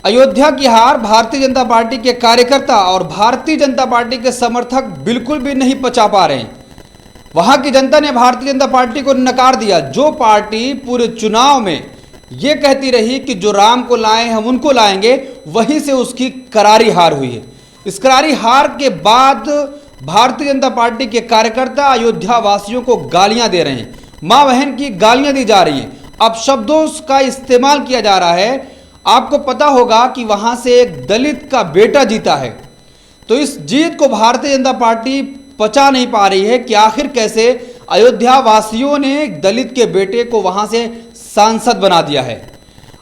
अयोध्या की हार भारतीय जनता पार्टी के कार्यकर्ता और भारतीय जनता पार्टी के समर्थक बिल्कुल भी नहीं पचा पा रहे हैं। वहां की जनता ने भारतीय जनता पार्टी को नकार दिया। जो पार्टी पूरे चुनाव में ये कहती रही कि जो राम को लाए हम उनको लाएंगे, वहीं से उसकी करारी हार हुई है। इस करारी हार के बाद भारतीय जनता पार्टी के कार्यकर्ता अयोध्या वासियों को गालियां दे रहे हैं। मां बहन की गालियां दी जा रही हैं। अब शब्दों का इस्तेमाल किया जा रहा है। आपको पता होगा कि वहां से एक दलित का बेटा जीता है, तो इस जीत को भारतीय जनता पार्टी पचा नहीं पा रही है कि आखिर कैसे अयोध्या वासियों ने एक दलित के बेटे को वहां से सांसद बना दिया है।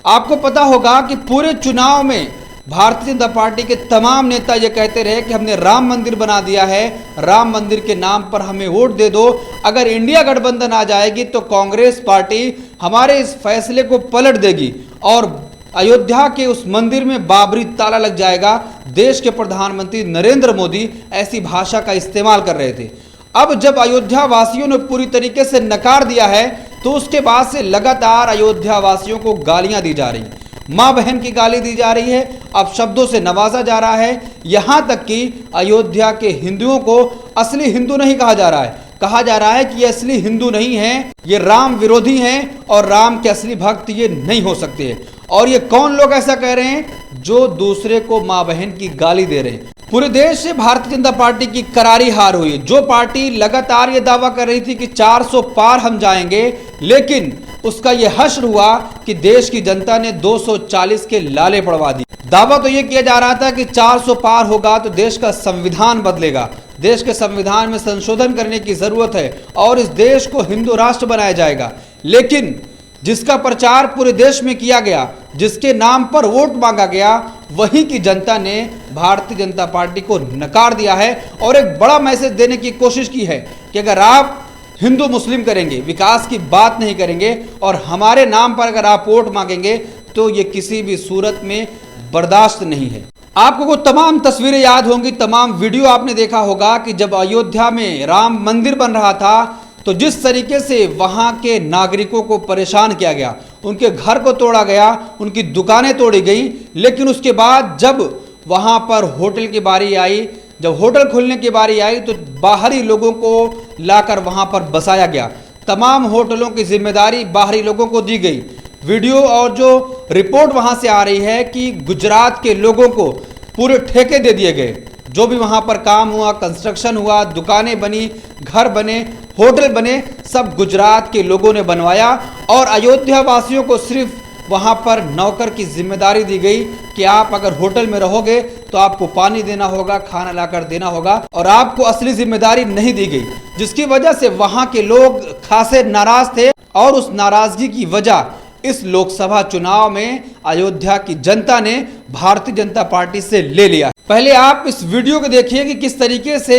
आपको पता होगा कि पूरे चुनाव में भारतीय जनता पार्टी के तमाम नेता ये कहते रहे कि हमने राम मंदिर बना दिया है, राम मंदिर के नाम पर हमें वोट दे दो। अगर इंडिया गठबंधन आ जाएगी तो कांग्रेस पार्टी हमारे इस फैसले को पलट देगी और अयोध्या के उस मंदिर में बाबरी ताला लग जाएगा। देश के प्रधानमंत्री नरेंद्र मोदी ऐसी भाषा का इस्तेमाल कर रहे थे। अब जब अयोध्या वासियों ने पूरी तरीके से नकार दिया है, तो उसके बाद से लगातार अयोध्या वासियों को गालियां दी जा रही हैं। मां बहन की गाली दी जा रही है। अब शब्दों से नवाजा जा रहा है। यहां तक कि अयोध्या के हिंदुओं को असली हिंदू नहीं कहा जा रहा है। कहा जा रहा है कि ये असली हिंदू नहीं है, ये राम विरोधी हैं और राम के असली भक्त ये नहीं हो सकते हैं। और ये कौन लोग ऐसा कह रहे हैं? जो दूसरे को मां बहन की गाली दे रहे हैं। पूरे देश से भारतीय जनता पार्टी की करारी हार हुई। जो पार्टी लगातार ये दावा कर रही थी कि 400 पार हम जाएंगे, लेकिन उसका ये हश्र हुआ कि देश की जनता ने 240 के लाले पड़वा दी। दावा तो ये किया जा रहा था कि 400 पार होगा तो देश का संविधान बदलेगा, देश के संविधान में संशोधन करने की जरूरत है और इस देश को हिंदू राष्ट्र बनाया जाएगा। लेकिन जिसका प्रचार पूरे देश में किया गया, जिसके नाम पर वोट मांगा गया, वहीं की जनता ने भारतीय जनता पार्टी को नकार दिया है और एक बड़ा मैसेज देने की कोशिश की है कि अगर आप हिंदू मुस्लिम करेंगे, विकास की बात नहीं करेंगे और हमारे नाम पर अगर आप वोट मांगेंगे तो ये किसी भी सूरत में बर्दाश्त नहीं है। आपको वो तमाम तस्वीरें याद होंगी, तमाम वीडियो आपने देखा होगा कि जब अयोध्या में राम मंदिर बन रहा था तो जिस तरीके से वहां के नागरिकों को परेशान किया गया, उनके घर को तोड़ा गया, उनकी दुकानें तोड़ी गई। लेकिन उसके बाद जब वहां पर होटल की बारी आई, जब होटल खुलने की बारी आई, तो बाहरी लोगों को लाकर वहां पर बसाया गया। तमाम होटलों की जिम्मेदारी बाहरी लोगों को दी गई। वीडियो और जो रिपोर्ट वहां से आ रही है कि गुजरात के लोगों को पूरे ठेके दे दिए गए। जो भी वहां पर काम हुआ, कंस्ट्रक्शन हुआ, दुकानें बनी, घर बने, होटल बने, सब गुजरात के लोगों ने बनवाया और अयोध्या वासियों को सिर्फ वहां पर नौकर की जिम्मेदारी दी गई कि आप अगर होटल में रहोगे तो आपको पानी देना होगा, खाना लाकर देना होगा और आपको असली जिम्मेदारी नहीं दी गई, जिसकी वजह से वहां के लोग खासे नाराज थे और उस नाराजगी की वजह इस लोकसभा चुनाव में अयोध्या की जनता ने भारतीय जनता पार्टी से ले लिया। पहले आप इस वीडियो को देखिए कि किस तरीके से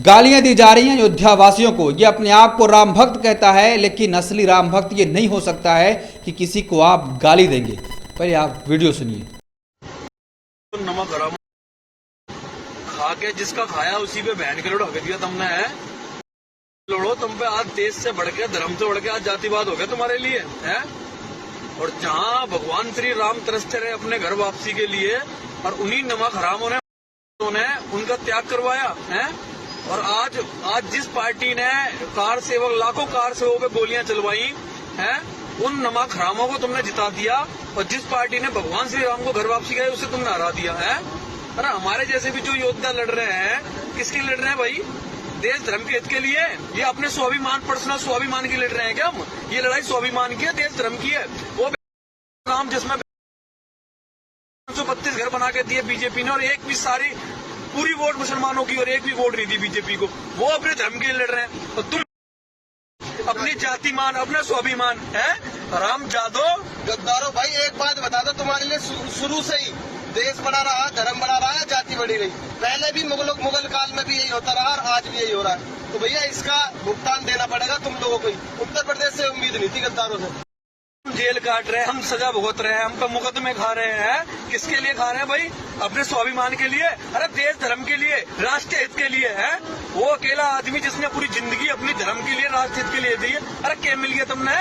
गालियां दी जा रही हैं अयोध्या वासियों को। ये अपने आप को राम भक्त कहता है, लेकिन असली राम भक्त ये नहीं हो सकता है कि किसी को आप गाली देंगे। पहले आप वीडियो सुनिए। नमक गरम खा के जिसका खाया उसी पे बहन के लोड़ हक दिया तुमने है। लोड़ो तुम पे आज देश से बढ़ के, धर्म से बढ़ के आज जातिवाद हो गया तुम्हारे लिए है। और जहाँ भगवान श्री राम तरसते रहे अपने घर वापसी के लिए और उन्हीं नमक हरामों ने उनका त्याग करवाया है। और आज जिस पार्टी ने कार सेवक, लाखों कार सेवकों पे गोलियां चलवाई हैं, उन नमक हरामों को तुमने जिता दिया। और जिस पार्टी ने भगवान श्री राम को घर वापसी गए उसे तुमने हरा दिया है। अरे हमारे जैसे भी जो योद्धा लड़ रहे हैं, किसके लड़ रहे हैं भाई? देश धर्म के हित के लिए। ये अपने स्वाभिमान, पर्सनल स्वाभिमान की लड़ रहे हैं क्या हम? ये लड़ाई स्वाभिमान की है, देश धर्म की है। वो काम जिसमें 132 घर बना के दिए बीजेपी ने और एक भी सारी पूरी वोट मुसलमानों की और एक भी वोट नहीं दी बीजेपी को, वो अपने धर्म के लिए लड़ रहे हैं। और तुम अपनी जातिमान, अपना स्वाभिमान है। राम जादव गद्दारों भाई, एक बात बता दो, तुम्हारे लिए शुरू से ही देश बना रहा, धर्म बना रहा है, जाति बढ़ी रही। पहले भी मुगल काल में भी यही होता रहा और आज भी यही हो रहा है। तो भैया इसका भुगतान देना पड़ेगा तुम लोगों को। उत्तर प्रदेश से उम्मीद नहीं थी गद्दारों से। हम जेल काट रहे हैं, हम सजा भुगत रहे हैं, हम पे मुकदमे खा रहे हैं। किसके लिए खा रहे हैं भाई? अपने स्वाभिमान के लिए। अरे देश धर्म के लिए, राष्ट्र हित के लिए है। वो अकेला आदमी जिसने पूरी जिंदगी अपनी धर्म के लिए, राष्ट्र हित के लिए दी है। अरे क्या मिल गया तुमने?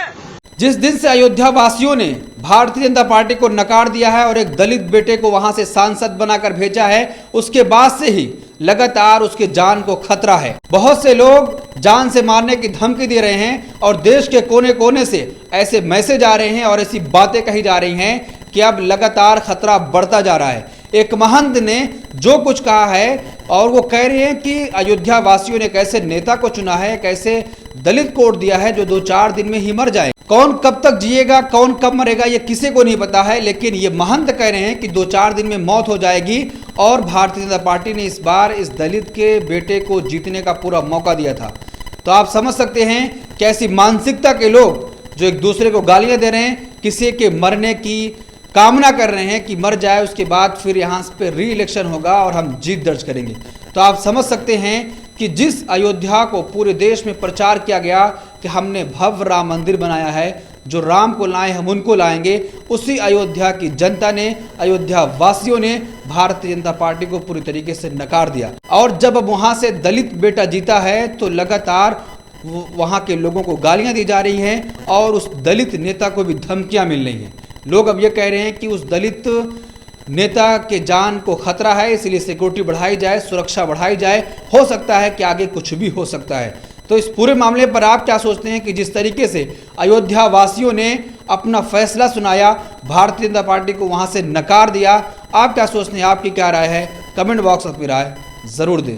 जिस दिन से अयोध्या वासियों ने भारतीय जनता पार्टी को नकार दिया है और एक दलित बेटे को वहां से सांसद बनाकर भेजा है, उसके बाद से ही लगातार उसके जान को खतरा है। बहुत से लोग जान से मारने की धमकी दे रहे हैं और देश के कोने कोने से ऐसे मैसेज आ रहे हैं और ऐसी बातें कही जा रही हैं कि अब लगातार खतरा बढ़ता जा रहा है। एक महंत ने जो कुछ कहा है और वो कह रहे हैं कि अयोध्या वासियों ने कैसे नेता को चुना है, कैसे दलित कोड दिया है जो 2-4 दिन में ही मर जाए। कौन कब तक जिएगा, कौन कब मरेगा, ये किसी को नहीं पता है, लेकिन ये महंत कह रहे हैं कि 2-4 दिन में मौत हो जाएगी। और भारतीय जनता पार्टी ने इस बार इस दलित के बेटे को जीतने का पूरा मौका दिया था। तो आप समझ सकते हैं कैसी मानसिकता के लोग जो एक दूसरे को गालियां दे रहे हैं, किसी के मरने की कामना कर रहे हैं कि मर जाए, उसके बाद फिर यहाँ पे री इलेक्शन होगा और हम जीत दर्ज करेंगे। तो आप समझ सकते हैं कि जिस अयोध्या को पूरे देश में प्रचार किया गया कि हमने भव्य राम मंदिर बनाया है, जो राम को लाए हम उनको लाएंगे, उसी अयोध्या की जनता ने, अयोध्या वासियों ने भारतीय जनता पार्टी को पूरी तरीके से नकार दिया। और जब अब वहाँ से दलित बेटा जीता है तो लगातार वहाँ के लोगों को गालियाँ दी जा रही हैं और उस दलित नेता को भी धमकियाँ मिल रही हैं। लोग अब ये कह रहे हैं कि उस दलित नेता के जान को खतरा है, इसलिए सिक्योरिटी बढ़ाई जाए, सुरक्षा बढ़ाई जाए। हो सकता है कि आगे कुछ भी हो सकता है। तो इस पूरे मामले पर आप क्या सोचते हैं कि जिस तरीके से अयोध्या वासियों ने अपना फैसला सुनाया, भारतीय जनता पार्टी को वहां से नकार दिया, आप क्या सोचते हैं, आपकी क्या राय है? कमेंट बॉक्स में अपनी राय जरूर दें।